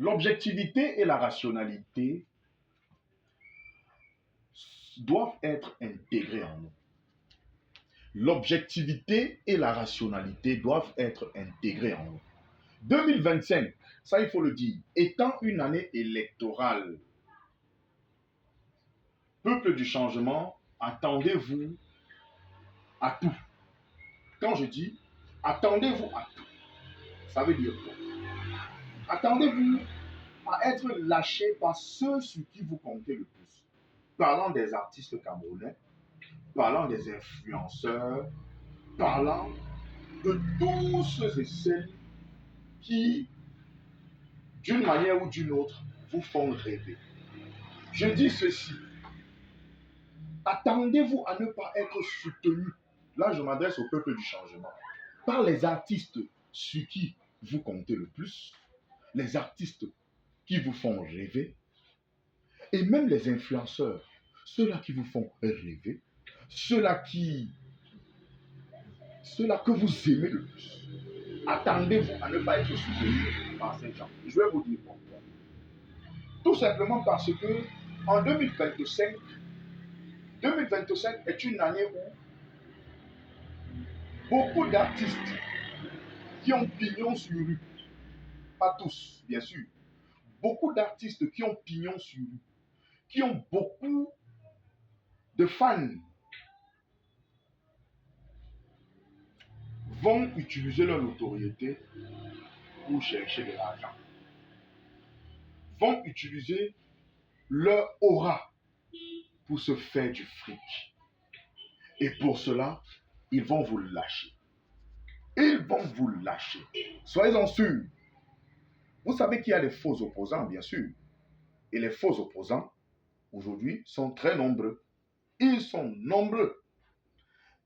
L'objectivité et la rationalité doivent être intégrées en nous. L'objectivité et la rationalité doivent être intégrées en nous. 2025, ça il faut le dire, étant une année électorale, peuple du changement, attendez-vous à tout. Quand je dis attendez-vous à tout, ça veut dire quoi? Attendez-vous à être lâché par ceux sur qui vous comptez le plus. Parlant des artistes camerounais, parlant des influenceurs, parlant de tous ceux et celles qui, d'une manière ou d'une autre, vous font rêver. Je dis ceci, attendez-vous à ne pas être soutenu, là je m'adresse au peuple du changement, par les artistes sur qui vous comptez le plus, les artistes qui vous font rêver, et même les influenceurs, ceux-là qui vous font rêver, ceux-là que vous aimez le plus. Attendez-vous à ne pas être soutenu par ces gens. Je vais vous dire pourquoi. Tout simplement parce que en 2025 est une année où beaucoup d'artistes qui ont pignon sur rue, pas tous, bien sûr, beaucoup d'artistes qui ont pignon sur rue, qui ont beaucoup de fans, vont utiliser leur notoriété pour chercher de l'argent, vont utiliser leur aura pour se faire du fric. Et pour cela, ils vont vous lâcher. Ils vont vous lâcher. Soyez-en sûrs. Vous savez qu'il y a des faux opposants, bien sûr. Et les faux opposants, aujourd'hui, sont très nombreux. Ils sont nombreux.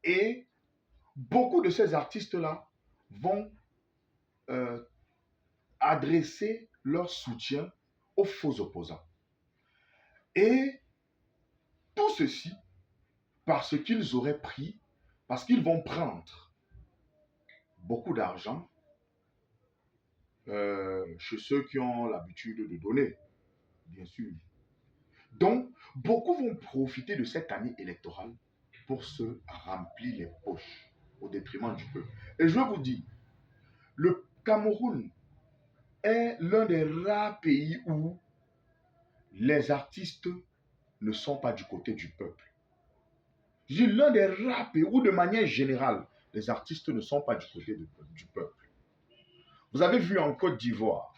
Et beaucoup de ces artistes-là vont adresser leur soutien aux faux opposants. Et tout ceci parce qu'ils auraient pris, parce qu'ils vont prendre beaucoup d'argent chez ceux qui ont l'habitude de donner, bien sûr. Donc, beaucoup vont profiter de cette année électorale pour se remplir les poches au détriment du peuple. Et je vous dis, le Cameroun est l'un des rares pays où les artistes ne sont pas du côté du peuple. Je dis l'un des rares pays où, de manière générale, les artistes ne sont pas du côté du peuple. Vous avez vu en Côte d'Ivoire,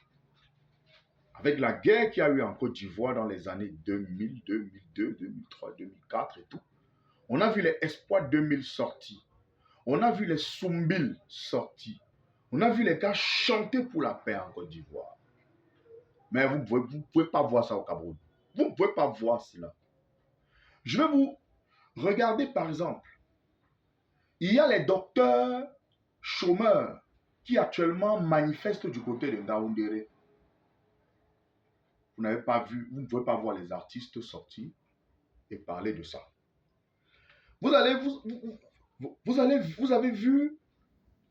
avec la guerre qu'il y a eu en Côte d'Ivoire dans les années 2000, 2002, 2003, 2004 et tout, on a vu les Espoirs 2000 sortis. On a vu les Soumbil sortis. On a vu les gars chanter pour la paix en Côte d'Ivoire. Mais vous ne pouvez pas voir ça au Cameroun. Vous ne pouvez pas voir cela. Je vais vous regarder par exemple. Il y a les docteurs chômeurs qui actuellement manifestent du côté de Ngaoundéré. Vous n'avez pas vu, vous ne pouvez pas voir les artistes sortir et parler de ça. Vous avez vu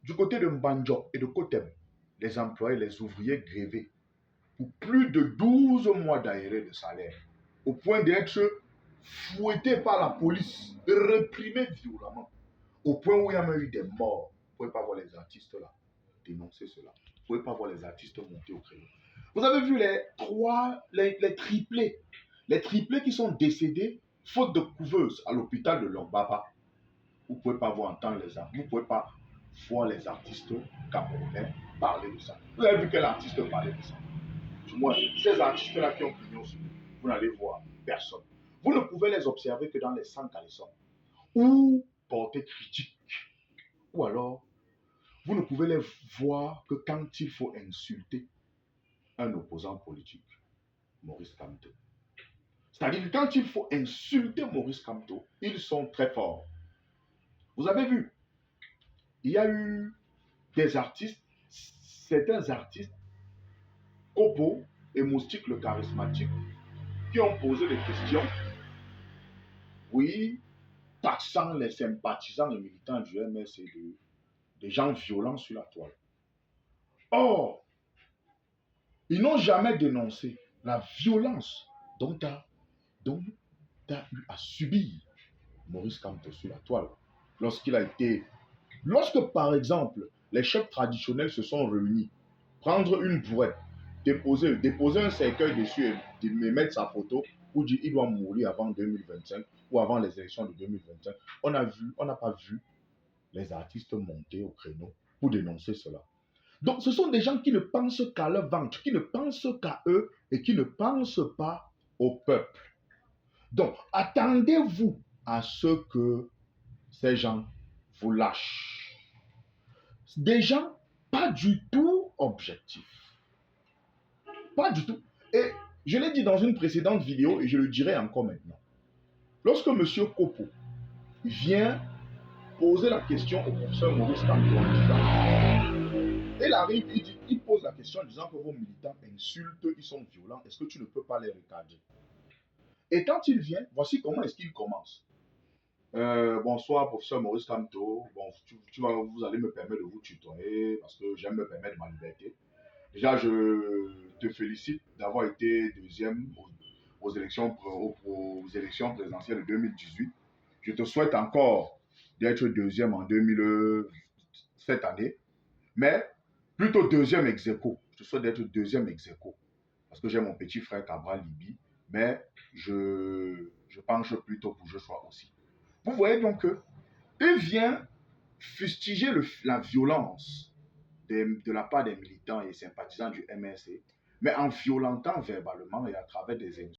du côté de Mbandjo et de Kotem, les employés, les ouvriers grévés pour plus de 12 mois d'arrêt de salaire, au point d'être fouettés par la police, réprimés violemment, au point où il y a même eu des morts. Vous ne pouvez pas voir les artistes là dénoncer cela. Vous ne pouvez pas voir les artistes monter au créneau. Vous avez vu les triplés qui sont décédés faute de couveuse à l'hôpital de Longbaba. Vous ne pouvez pas voir entendre les artistes. Vous ne pouvez pas voir les artistes camerounais parler de ça. Vous avez vu quel artiste parlait de ça? Du moins, ces artistes-là qui ont pignon sur vous n'allez voir personne. Vous ne pouvez les observer que dans les centres caleçons ou porter critique. Ou alors, vous ne pouvez les voir que quand il faut insulter un opposant politique, Maurice Kamto. C'est-à-dire que quand il faut insulter Maurice Kamto, ils sont très forts. Vous avez vu, il y a eu des artistes, certains artistes, Kopo et Moustique le charismatique, qui ont posé des questions, oui, taxant les sympathisants et militants du MS et des gens violents sur la toile. Or, Ils n'ont jamais dénoncé la violence dont dont a eu à subir Maurice Kamto sur la toile. Lorsque par exemple, les chefs traditionnels se sont réunis, prendre une brouette, déposer un cercueil dessus et mettre sa photo pour dire qu'il doit mourir avant 2025 ou avant les élections de 2025, on n'a pas vu les artistes monter au créneau pour dénoncer cela. Donc, ce sont des gens qui ne pensent qu'à leur ventre, qui ne pensent qu'à eux et qui ne pensent pas au peuple. Donc, attendez-vous à ce que ces gens vous lâchent. Des gens pas du tout objectifs. Pas du tout. Et je l'ai dit dans une précédente vidéo et je le dirai encore maintenant. Lorsque M. Kopo vient poser la question au professeur Maurice Kamto en disant, il arrive, il pose la question en disant que vos militants insultent, ils sont violents, est-ce que tu ne peux pas les recadrer? Et quand il vient, voici comment est-ce qu'il commence. Bonsoir, professeur Maurice Kamto. Bon, vous allez me permettre de vous tutoyer parce que j'aime me permettre ma liberté. Déjà, je te félicite d'avoir été deuxième aux élections présidentielles de 2018. Je te souhaite encore d'être deuxième en cette année, mais plutôt deuxième ex aequo. Je te souhaite d'être deuxième ex aequo parce que j'ai mon petit frère Cabral Libi, mais je penche plutôt pour que je sois aussi. Vous voyez donc qu'il vient fustiger la violence de la part des militants et sympathisants du MRC, mais en violentant verbalement et à travers des insultes